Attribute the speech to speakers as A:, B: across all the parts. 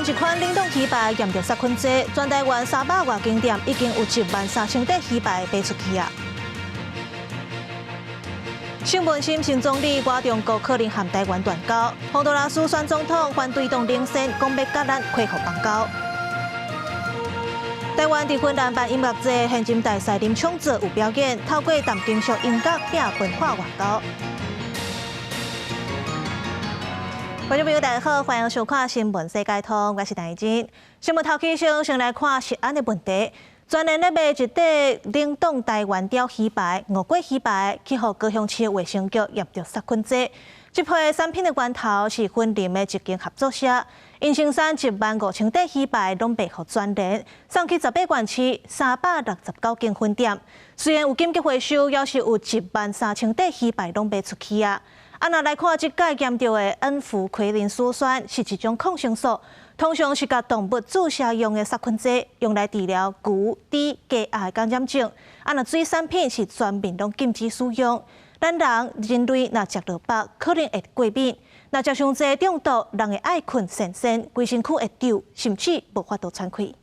A: 一款冷冻鱼排验到杀菌剂，全台湾300外间店已经有13000块鱼排卖出去啊！沈文心新总理话中国可能和台湾断交，洪都拉斯选总统反对动领先，讲要甲咱恢复邦交。台湾伫芬兰办音乐节，现今大赛林冲子有表演，透过谈金属音乐拼文化外交。观众朋友，大家好，欢迎收看《新闻世界通》，我是陈怡珍。新闻头起先来看食安的问题。专门咧卖一块冷冻台湾鲷鱼排、五桂鱼排，去互高雄市卫生局验到杀菌剂。这批产品的源头是芬林的一间合作社，因生产15000块鱼排，拢卖互全联，送去18县市369间分店。虽然有紧急回收，也是有13000块鱼排拢卖出去啊。若来看即届验到的恩福奎林素酸是一种抗生素，通常是甲动物注射用的杀菌剂，用来治疗牛、猪、鸡鸭的感染症。若水产品是全面拢禁止使用。咱人类若食落饱，可能会过敏；若食伤济中毒，人会爱困神仙，规身躯会抖，甚至无法度喘气。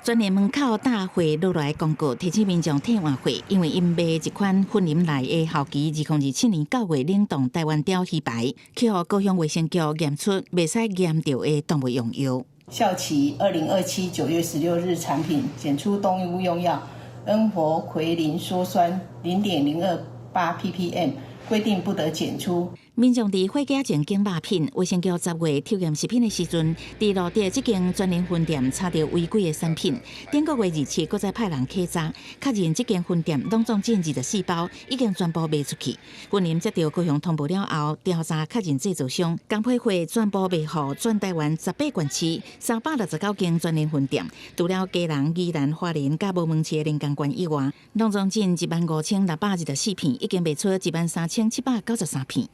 B: 全联门口大会落来公告，提醒民众退换货，因为因卖一款芬林内的效期2027年9月冷冻台湾鲷鱼排，去互高雄卫生局验出袂使验到的动物用药。
C: 效期2027 9月16日产品检出动物用药恩活奎林说酸0.028 ppm， 规定不得检出。
B: 民众伫货架前拣肉品，卫生局10月抽验食品的时阵，伫路地这间全联分店查到违规的产品。顶个月27，搁再派人稽查，确认这间分店拢总进24包，已经全部卖出去。分联接到高雄通报了后，调查确认制造商公批货全部卖予全台湾18县市369间全联分店。除了家人、宜兰、花莲、甲无门市的临港县以外，拢总进15614片，已经卖出13793片。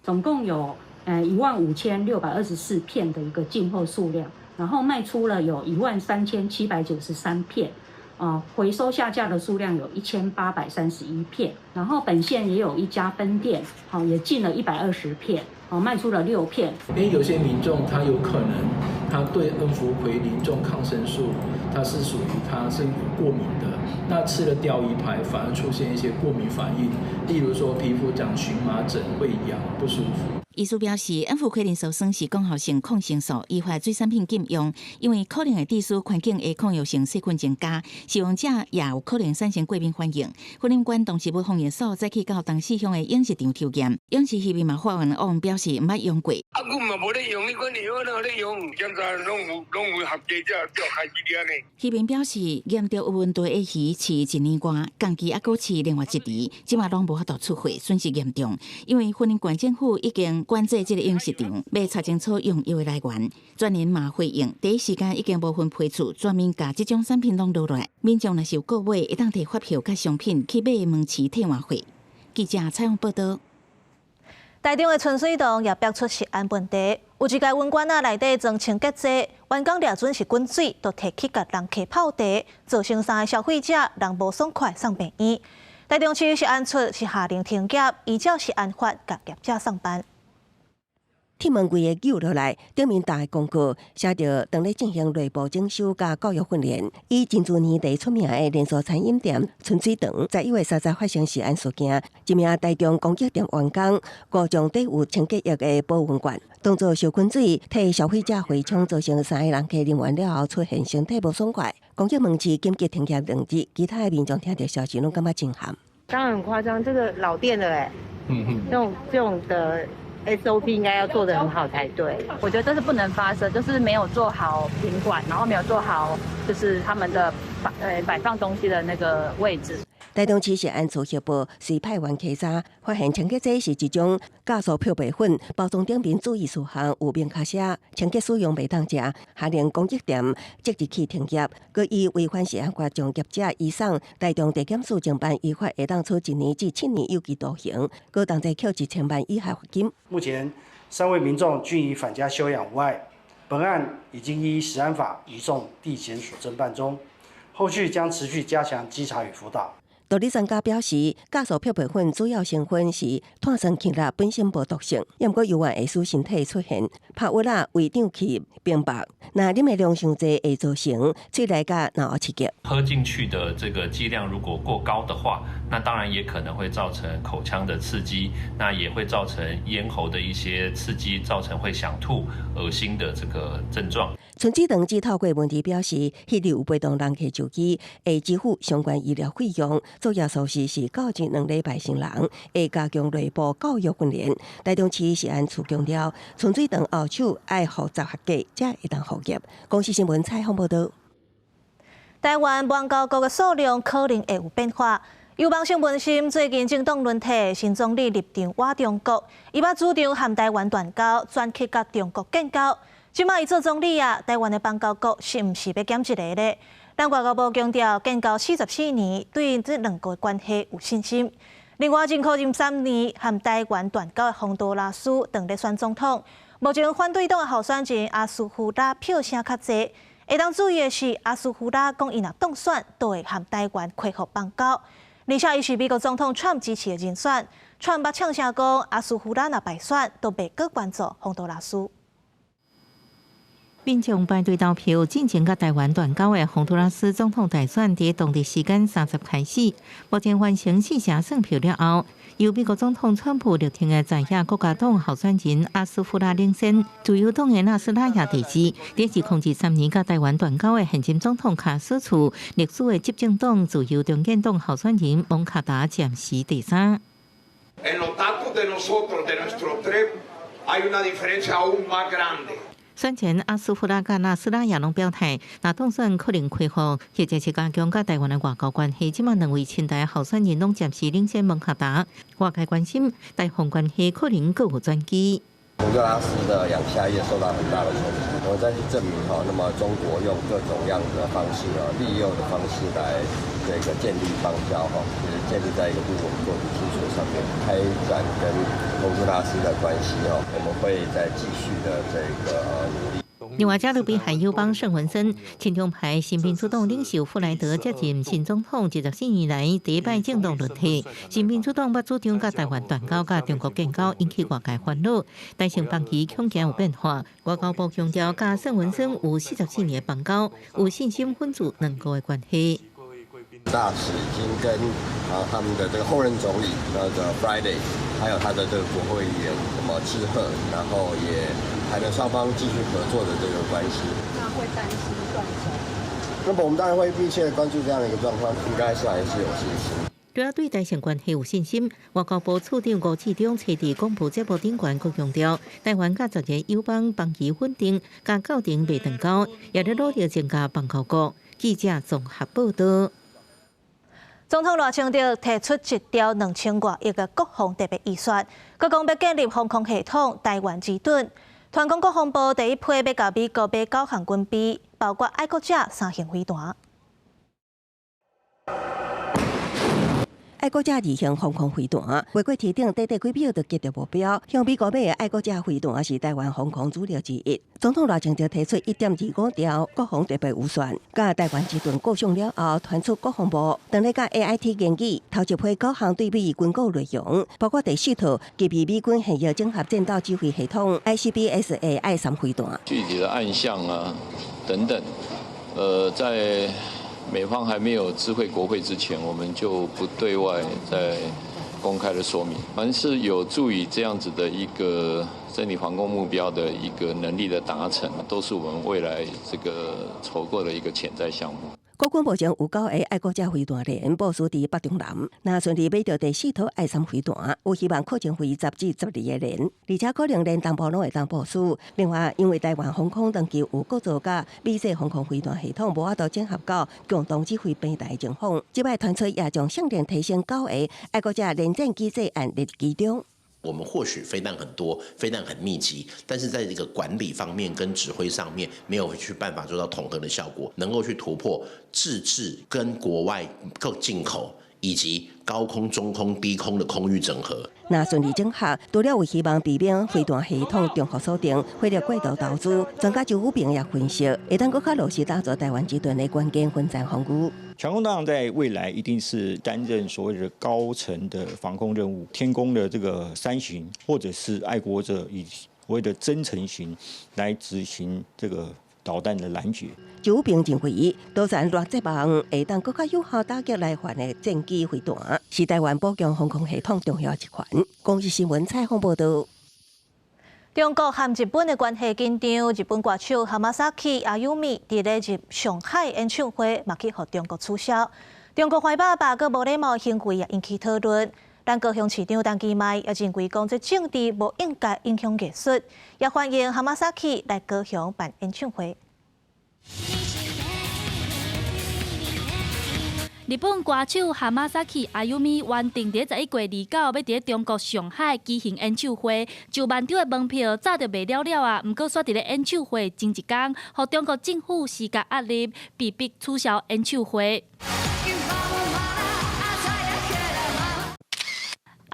D: 总共有15624片的一个进货数量，然后卖出了有13793片，回收下架的数量有1831片，然后本县也有一家分店，也进了120片，卖出了6片。
E: 因为有些民众他有可能他对恩福奎林这种抗生素，它是属于它是有过敏的，那吃了鲷鱼排反而出现一些过敏反应，例如说皮肤长荨麻疹、会痒、不舒服。
B: 医师表示，恩福奎林素酸是功效性抗生素，依法水产品禁用，因为可能会致使环境的抗药性细菌增加，使用者也有可能产生过敏反应。婚姻馆动植物防疫所再去到东市乡的养殖场抽验，养殖渔民嘛发文王表示毋捌用过。
F: 我嘛无咧用，你款药哪咧用？检查拢有合格才就开始抓呢。
B: 渔民表示，验到有问题的鱼饲1年外，共期还阁饲另外1鱼，即马拢无法度出货，损失严重。因为婚姻馆政府已经管制这个养殖场，要查清楚用药的来源。全联嘛回应，第一时间已经无分批次，专门把这种产品拢落来。民众若是有购买，会当摕发票甲商品去买门市退换货。记者采访报道。
A: 台中的春水堂也爆出食安问题，有一间温馆内底装清洁剂，员工掠准是滚水，就摕去甲人客泡茶，造成3个消费者人无爽快送病院。台中市食安处是下令停业，依照食安法甲业者上班。
G: 铁门柜的救落来，顶面大公告写着当咧进行内部整修甲教育训练。以真珠年地出名的连锁餐饮店春水堂，在1月3日发生食安事件，一名台中公益店员工误将底有清洁液的保温罐当作烧滚水，替消费者回冲，造成3个人客人完了后出现身体无爽快。公益门市紧急停业2日，其他的民众听到消息拢感觉震撼。
H: 当然很夸张，这个老店了这种的。SOP 应该要做得很好才对，
I: 我觉得这是不能发生，就是没有做好品管，然后没有做好就是他们的摆放东西的那个位置。
G: 台中市食安处协报随派员稽查，发现清洁剂是一种加速漂白粉，包装顶面注意事项有明确写清洁使用袂当食，下令公益店即日起停业。佮以违反食安法将业者移送台中地检署侦办，依法会当处1年至7年有期徒刑，佮同齐扣1000万以下罚金。
J: 目前3位民众均已返家休养无碍，本案已经依食安法移送地检署侦办中，后续将持续加强稽查与辅导。
G: 毒理专家表示，加速漂白粉主要成分是碳酸氢钠本身无毒性，也毋过由于会使身体出现拍物啊、胃胀气、冰白，那啉的量上济会造成嘴内甲脑喉刺激。
K: 喝进去的这个剂量如果过高的话，那当然也可能会造成口腔的刺激，那也会造成咽喉的一些刺激，造成会想吐、恶心的这个症状。
G: 春子堂指透过问题表示，迄日有陪同人客就医，会支付相关医疗费用。主要措施是教育2礼拜成人，会加强内部教育训练。台中市食安处强调，春水堂后手爱复杂合格，才会当复业。公司新闻采访报道。
A: 台湾网购局的数量可能会有变化。由网信文心最近政党轮替，新总理立场倚中国，伊要主张和台湾断交，转去甲中国建交。即摆伊做总理啊，台湾的邦交局是毋是要减一个呢？咱外交部强调，建交44年，对这两国关系有信心。另外，进口3年和台湾断交的洪都拉斯当咧选总统，目前反对党的候选人阿苏胡拉票声较济。会当注意的是，阿苏胡拉讲伊若当选，都会和台湾恢复邦交。而且，伊是美国总统川普支持的人选，川普呛声讲，阿苏胡拉若败选，都袂搁关注洪都拉斯。
B: 民众排队投票，进前甲台湾断交的洪都拉斯总统大选，伫当地时间30开始，目前完成4成算票了后，由美国总统川普力挺的在野国家党候选人阿斯夫拉领先，自由党的纳斯拉亚第二，这是控制3年甲台湾断交的现任总统卡斯楚，历史的执政党自由中间党候选人蒙卡达暂时第3。选前，阿斯夫拉甲纳斯拉亚拢表态，若当选可能恢复，或者是加强甲台湾的外交关系。即马2位亲台候选人拢暂时领先蒙卡达，外界关心台洪关系可能各有转机。
L: 洪都拉斯的养虾业受到很大的冲击，我再去证明那么中国用各种样的方式利诱的方式来这个建立邦交就是建立在一个不稳固的基础上面，开展跟洪都拉斯的关系我们会再继续的这个努力。
B: 另外，加勒比海友邦圣文森亲中派新民主党领袖弗莱德接任新总统，14年来第一摆政党轮替。新民主党要主张甲台湾断交、甲中国建交，引起外界烦恼。台城邦期恐惊有变化，外交部强调，甲圣文森有44年的邦交，有信心稳住两国的关系。
L: 大使已经跟他们的这个后任总理那个 Friday， 还有他的这个国会议员致贺，然后也谈了双方继续合作的这个关系。那会担心断交？那么我们当然会密切关注这样的一个状况，应该是还是有信心。
B: 对对台城关系有信心，外交部处长吴次长初伫广播节目顶悬，佮强调台湾甲10个友邦邦期稳定，甲校定袂断交，也咧努力增加邦交国。记者综合报道。
A: 总统赖清德提出1条2000多亿的国防特别预算，佮讲要建立防空系统台湾之盾。团讲国防部第一批要甲美国买9项军备，包括爱国者3型飞弹。
G: 爱国者2型防空飞弹，回过提定短几秒就击着目标，向美国买的爱国者飞弹是台湾防空主力之一。总统赖清德提出1.25条国防特别预算，甲台湾之盾构想了后，传出国防部当日甲 AIT 研议，头一批9项对美军购内容，包括第4套基于美军现役整合战斗指挥系统 ICBS 的爱3飞弹。
M: 具体的案项等等，在美方还没有知会国会之前，我们就不对外再公开的说明。凡是有助于这样子的一个整体防空目标的一个能力的达成，都是我们未来这个筹构的一个潜在项目。
G: 国军目前有9个爱国者飞弹连部署伫北中南，若顺利买到第4套爱3飞弹，有希望扩增为10至12个连，而且可能连东部拢会当部署。另外，因为台湾防空长期有各做甲美式防空飞弹系统无法度整合到共同指挥平台的情况，即摆传出也将向量提升9个爱国者联战机制案列其中。
N: 我们或许飞弹很多，飞弹很密集，但是在这个管理方面跟指挥上面没有去办法做到统合的效果，能够去突破自制跟国外购进口以及高空、中空、低空的空域整合。
G: 那顺利整合，除了有希望避免飞弹系统重复锁定或者过度投资，专家就有评也分析，会当更加落实打造台湾集团的关键分战防御。
O: 强攻党在未来一定是担任所谓的高层的防空任务，天宫的这个3型，或者是爱国者以所谓的增程型来执行这个导弹的拦截。就有评认为，多山落这帮会当更加有效打击来犯的战机飞弹，是台湾保强防空系统重要一环。公视新闻采访报道。
A: 中国和日本的关系紧张，日本歌手哈马萨基阿尤米伫咧入上海演唱会，嘛去互中国取消。中国怀抱个无礼貌行为也引起讨论。咱高雄市长陈其迈也认为讲，这政治无应该影响艺术，也欢迎哈马萨基来高雄办演唱会。
P: 日本歌手哈马萨基阿尤米原定伫11月29要伫中国上海举行演唱会，10万张的门票早就卖了了啊！毋过煞伫咧演唱会前一天，互中国政府施加压力，被逼取消演唱会。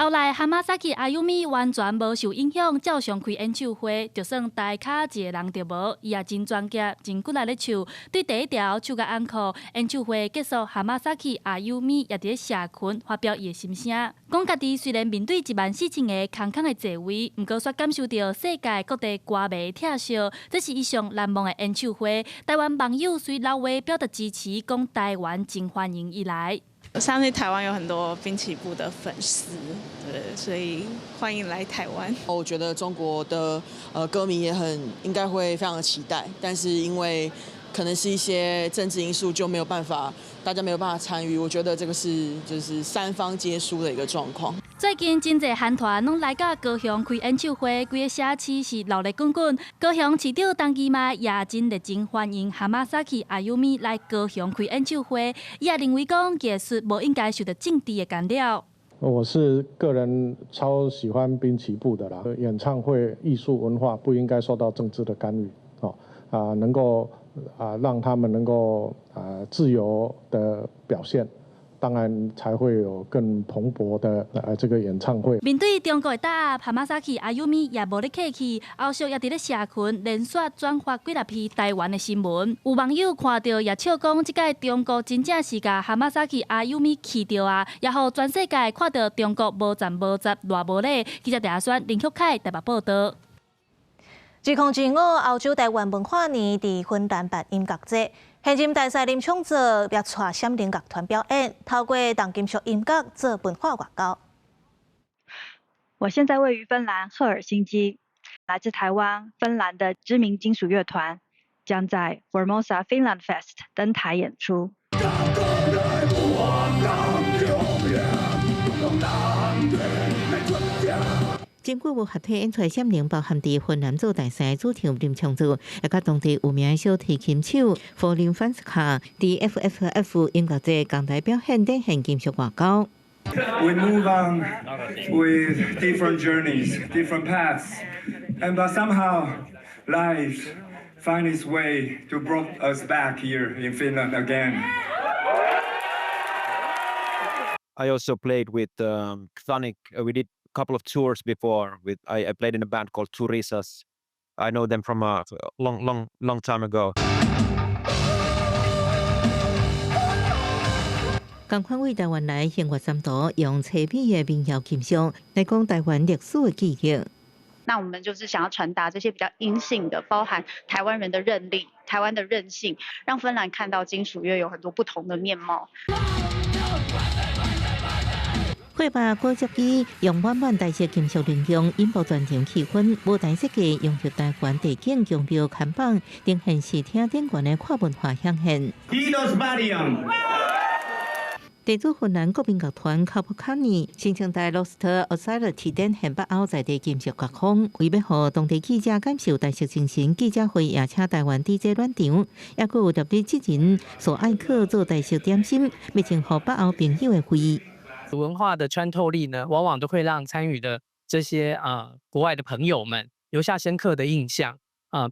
P: 后来，哈马萨基阿尤米完全无受影响，照常开演唱会。就算台卡一个人就无，伊也真专业、真骨力咧唱。对第一条唱甲安可，演唱会结束，哈马萨基阿尤米也伫咧社群发表伊的心声，讲家己虽然面对14000个空空的座位，毋过却感受到世界各地歌迷疼惜，这是一项难忘的演唱会。台湾网友随老话表达支持，讲台湾真欢迎伊来。
Q: 我相信台湾有很多滨崎步的粉丝，对，所以欢迎来台湾。
R: 我觉得中国的歌迷也应该会非常的期待，但是因为可能是一些政治因素，就没有办法，大家没有办法参与。我觉得这个就是3方皆输的一个状况。
P: 最近真侪韩团拢来到高雄开演唱会，规个社区是闹热滚滚。高雄市长陈其迈也真热情欢迎哈马萨基阿尤米来高雄开演唱会，伊也认为讲艺术无应该受到政治的干扰。
S: 我是个人超喜欢滨崎步的啦，演唱会艺术文化不应该受到政治的干预，能够让他们能够自由的表现。当然才会有更蓬勃的这个演唱会。
P: 面对中国的打压，哈马萨基阿尤米也无咧客气，后续也伫咧社群连续转发几十篇台湾的新闻。有网友看到也笑讲，即届中国真正是甲哈马萨基阿尤米气到啊，也互全世界看到中国无站无杂偌无礼。记者陈选林旭凯台北报道。
A: 2025欧洲台湾文化年伫芬兰办音乐节。现任大使林昌泽也带闪灵乐团表演，透过重金属音乐做文化外交。
T: 我现在位于芬兰赫尔辛基，来自台湾、芬兰的知名金属乐团将在 Formosa Finland Fest 登台演出。
B: 经过无合体演出的闪灵，包含伫芬兰做大使主唱林昌泽，也甲当地有名的小提琴手弗林范斯卡，伫 FFF 音乐节共台表现展现金属外交。
U: We move on with different journeys, different paths, but somehow life finds its way to bring us back here in Finland again.
V: I also played with Chthonic. We did a couple of tours before. I played in a band called Turisas. I know them from a long time ago.
B: 共款为台湾来生活三度，用车皮的民谣琴声来讲台湾历史的记忆。
W: 那我们就是想要传达这些比较阴性的，包含台湾人的韧力、台湾的韧性，让芬兰看到金属乐有很多不同的面貌。
B: 会把古乐器用满满大小金属运用，引爆全场气氛。舞台设计用入台湾地景强调看板，呈现视听电源的跨文化响现。地主芬兰国民乐团卡普卡尼新生代 Lost Authority 展现北欧在地金属乐风，为要让当地记者感受大熟精神，记者会也请台湾 DJ 暖场，也佫有特别职人所爱客做大熟点心，要请予北欧朋友的会议。
X: 文化的穿透力呢，往往都会让参与的这些国外的朋友们留下深刻的印象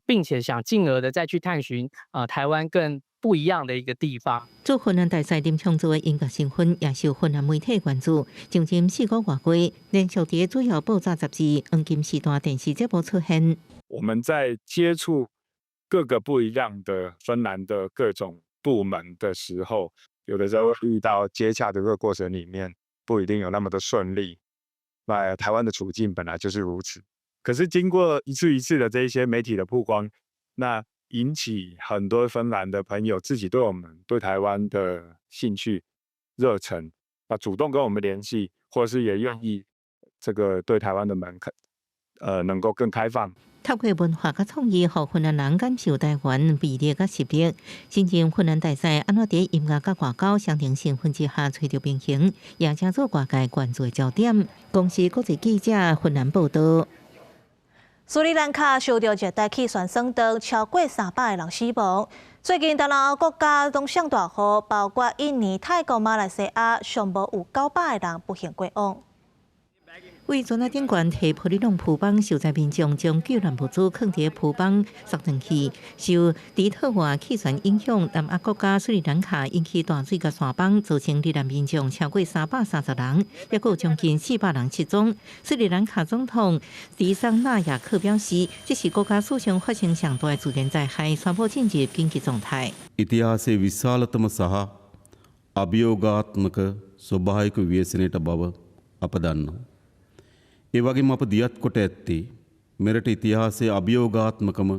X: 并且想进而的再去探寻台湾更不一样的一个地方。
B: 做芬兰大赛点唱组的音乐新婚，也受芬兰媒体关注。将近4个月过，连续伫主要爆炸杂志、黄金时段电视节目出现。
C: 我们在接触各个不一样的芬兰的各种部门的时候，有的时候遇到接洽的这个过程里面，不一定有那么的顺利。那台湾的处境本来就是如此，可是经过一次一次的这一些媒体的曝光，那引起很多芬兰的朋友自己对我们对台湾的兴趣热忱，主动跟我们联系，或是也愿意这个对台湾的门能够更开放。
B: 透过文化甲创意，互芬兰人感受台湾魅力甲吸引。真正芬兰大赛安怎伫音乐甲外交相庭成分之下找到平衡，也成做外界关注的焦点。公司国际记者芬兰报道。
A: 斯里兰卡受到热带气旋霜冻，超过300个人死亡。最近，东南亚国家拢上大雨，包括印尼、泰国、马来西亚，上无有900个人不幸过往。为船仔顶悬提玻璃龙铺板，受灾民众将救援物资放伫铺板送上去。受迪特华气旋影响，南亚国家斯里兰卡引起大水甲山崩，造成罹难民众超过330人，也有将近400人失踪。斯里兰卡总统迪桑纳亚克表示，这是国家史上发生上大的自然灾害，宣布进入紧急状态。
D: ఇతిహాసే విశాలతమ సహా అభియోగాత్మక ස්වභාවික ව්‍යසනයට බව අප දන්නවා. ඒ වගේම අප දියත් කොට ඇත්තේ මෙරට ඉතිහාසයේ අභියෝගාත්මකම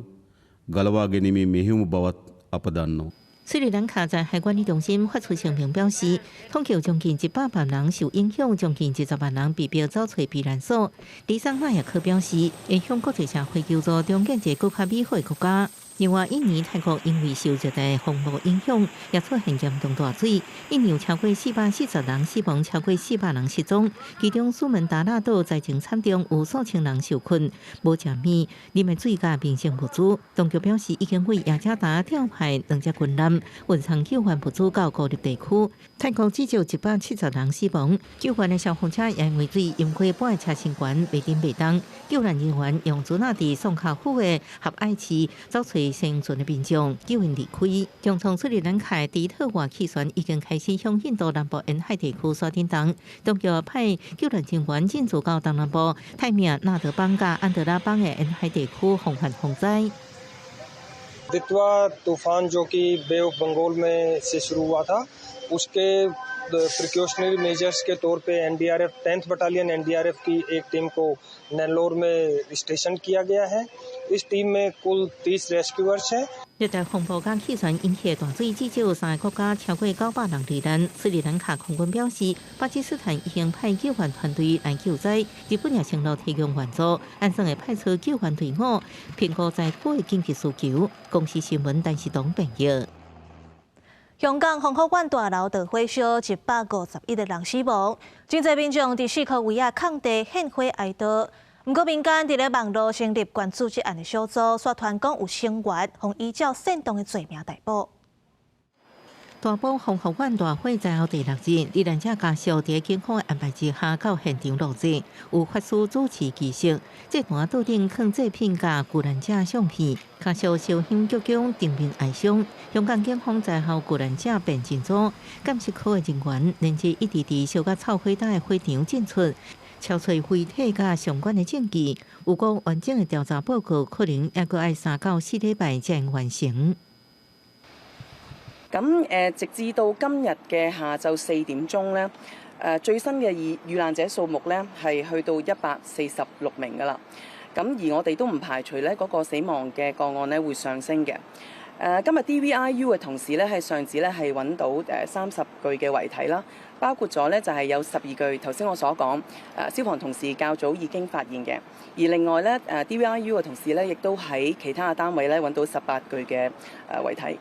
D: ගලවා ගැනීමේ මෙහෙයුම බවත් අප දන්නවා.
B: 斯里兰卡在海管理中心发出声明表示，统计将近100万人受影响，将近20万人被迫走找避难所。迪桑纳亚克表示，会向国际社会求助中建一个更加美好的国家。另外，印尼、泰国因为受热带风暴影响，也出现严重大水。印尼有超过440人死亡，超过400人失踪。其中，苏门答腊岛灾情惨重，有数千人受困，无食米、啉的水甲民生物资。当局表示，已经为雅加达调派2只军舰，运送救援物资到孤立地区。泰国至少170人死亡，救援的消防车也因为水淹过半个车身悬，未顶未动。救援人员用船仔伫宋卡府的合爱市找找生存的民众，救援离开。将从斯里兰卡的迪特华气旋已经开始向印度南部沿海地区刷叮当，当局派救援人员进驻到东南部泰米尔纳德邦甲安德拉邦的沿海地区防范洪灾。
E: दितवा तूफान जो कि बे ऑफ बंगाल में से शुरू हुआ था, उसके प्रिकॉशनरी मेजर्स के तौर पे एनडीआरएफ 10th बटालियन एनडीआरएफ की एक टीम को नेल्लोर में स्टेशन किया गया है। इस टीम में कुल 30 रेस्क्यूअर्स हैं।
B: 热带风暴甲气旋引起的大水，至少3个国家超过900人罹难。斯里兰卡空军表示，巴基斯坦已经派救援团队来救灾，日本也承诺提供援助，安省会派出救援队伍，评估灾区的紧急需求。公司新闻陈时东报道。香港红福苑大楼大火烧，151个人死亡，真侪民众伫4棵位啊抗地献花哀悼。不过民间伫咧网络成立关注这案的小组，宣传讲有成员互依照煽动的罪名逮捕。大埔红福苑大火在后第6日，罹难者家属伫警方的安排之下到现场录制，有法师主持仪式。这段桌顶放祭品甲遇难者相片，家属烧香鞠躬，定面哀伤。香港警方在后遇难者辨认组监视科的人员，连日一直伫烧甲臭火大的火场进出。敲碎遗体甲相关的证据，有讲完整的调查报告可能也阁要3到4礼拜才能完成。
F: 咁直至到今日嘅下晝4點鐘咧，最新嘅遇難者數目咧係去到146名噶啦。咁而我哋都唔排除咧嗰個死亡嘅個案咧會上升嘅。今日 DVIU 嘅同事咧喺上址咧係揾到30具嘅遺體啦。包括咗咧就係有12具，頭先我所講，消防同事較早已經發現嘅。而另外咧，DVIU 嘅同事咧亦都喺其他嘅單位咧揾到18具嘅遺體。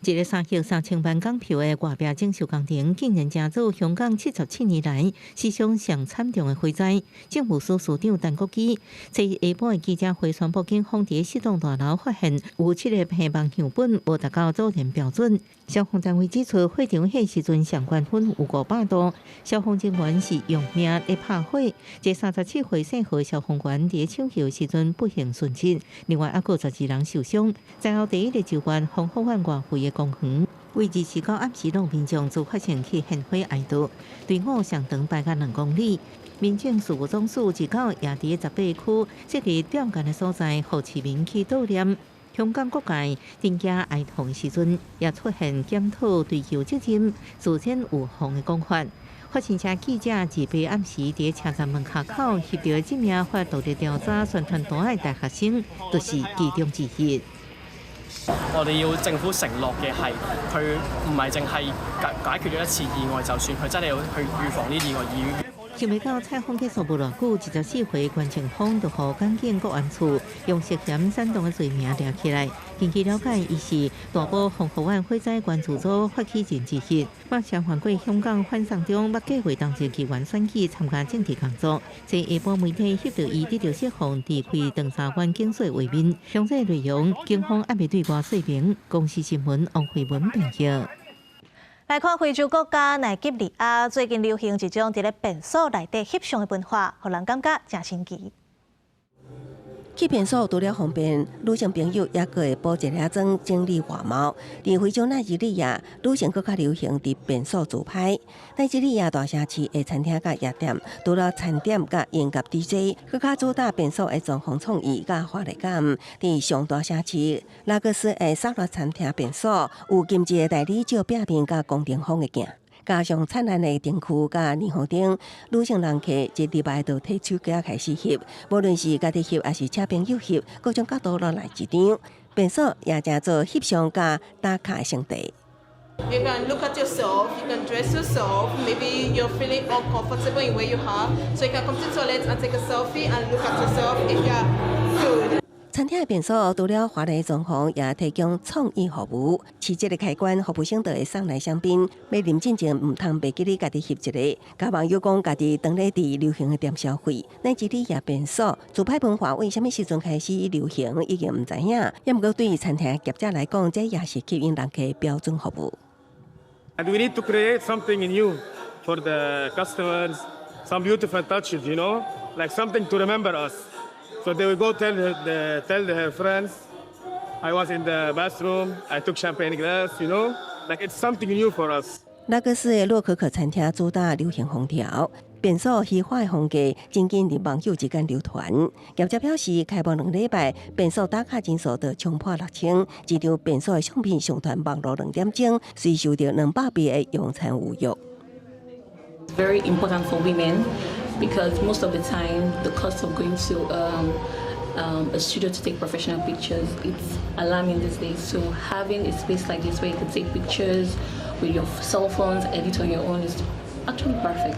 F: 一個3億3000萬港票的外壁整修工程，竟然加做香港77年來史上上慘重的火災。政務司司長陳國基在下晡的記者會宣布，警方在4棟大樓發現有7個平房樣本無達到造電標準。消防單位指出，火場迄時陣上懸溫有500度，消防人員是用命來拍火。這37歲姓何消防員在搶救時陣不幸殉職，另外還有12人受傷。最後第1個救援紅福苑外圍的公園。
B: 为支持到暗时，让民众自发性去献花哀悼。队伍上长排甲2公里。民政事务总署直到夜伫18区设立点间的所在，让市民去悼念。香港各界增加哀痛时阵，也出现检讨追究责任、自检预防的讲法。发行社记者自白暗时伫车站门口翕到这名发道德调查宣传单的大学生，就是其中之一。
H: 我哋要政府承諾嘅係，佢唔係淨係解決咗一次意外就算，佢真係要去預防呢啲意外。
B: 想未到採訪結束無偌久，14歲關情峰就和港警國安處用涉嫌煽動嘅罪名抓起來。根據了解，伊是大埔防護案火災關注組發起人之一，目前還過香港反送中捌計劃當選議員選舉參加政治工作。在下晡媒體翕到伊得到釋放，離開長沙灣警署會面。詳細內容，警方還未對外說明。公視新聞王慧文報道。
A: 来看非洲國家奈及利亞最近流行一種佇咧便所內底翕相嘅文化，讓人感覺真新奇。
G: 去便所除了方便，女性朋友也可會補一粒妝整理外貌。伫非洲奈及利亞，女性更較流行伫便所自拍。奈及利亞大城市的餐廳甲夜店，除了餐點甲音樂 DJ， 更較主打便所的裝潢創意甲華麗感。伫上大城市拉各斯的沙律餐廳便所，有金字的大理石壁面甲光電風的鏡。加上燦爛的燈區甲霓虹燈，女性人客一禮拜就摕手機開始翕，無論是家己翕還是請朋友翕，各種角度落來一張。便所也正做翕相甲打卡的聖地。
I: You can look at yourself, you can dress yourself, maybe you're feeling uncomfortable in where you are, so you can come to the toilet and take a selfie and look at yourself if you're good.
G: 餐廳的便所除了華麗裝潢，也提供創意服務。市集的開關，服務生就會送來香檳。要啉進前，唔通袂記你家己翕一個。甲網友講，家己當咧佇流行的店消費。奈及利亞便所自拍文化為什麼時陣開始流行，已經唔知影。也毋過對於餐廳業者來講，這也是吸引人客標準服務。
U: And we need to create something new for the customers, some beautiful touches, you know, like something to remember us. So they will go tell their friends, I was in the bathroom, I took champagne glass, you know, like it's something new for us.
G: 拉各斯的洛可可餐廳主打流行風潮，便所嘻化的風格真緊令網友之間流傳。業者表示，開幕2禮拜，便所打卡人數就衝破6000，一張便所的相片上傳網絡2點鐘，隨受到200倍的用餐侮辱。
J: Very important for women. Because most of the time, the cost of going to a studio to take professional pictures, it's alarming these days. So having a space like this where you can take pictures with your cell phones, edit on your own is actually perfect.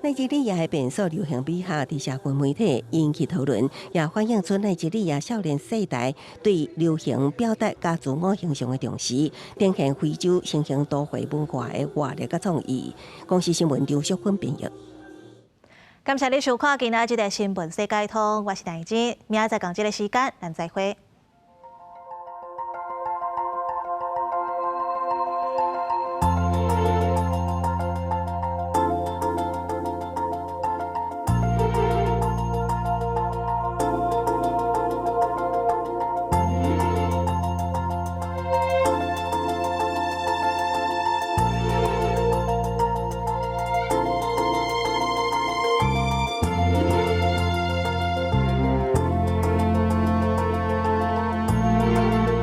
G: 奈及利亞的便所流行美學佇社群媒體引起討論，也反映出奈及利亞少年世代對流行表達甲自我形象的重視，展現非洲新興多元文化的活力甲創意。公視新聞張淑芬編譯。
A: 感謝你收看今仔日的新聞世界通，我是戴靜，明仔載同一個時間，咱再會。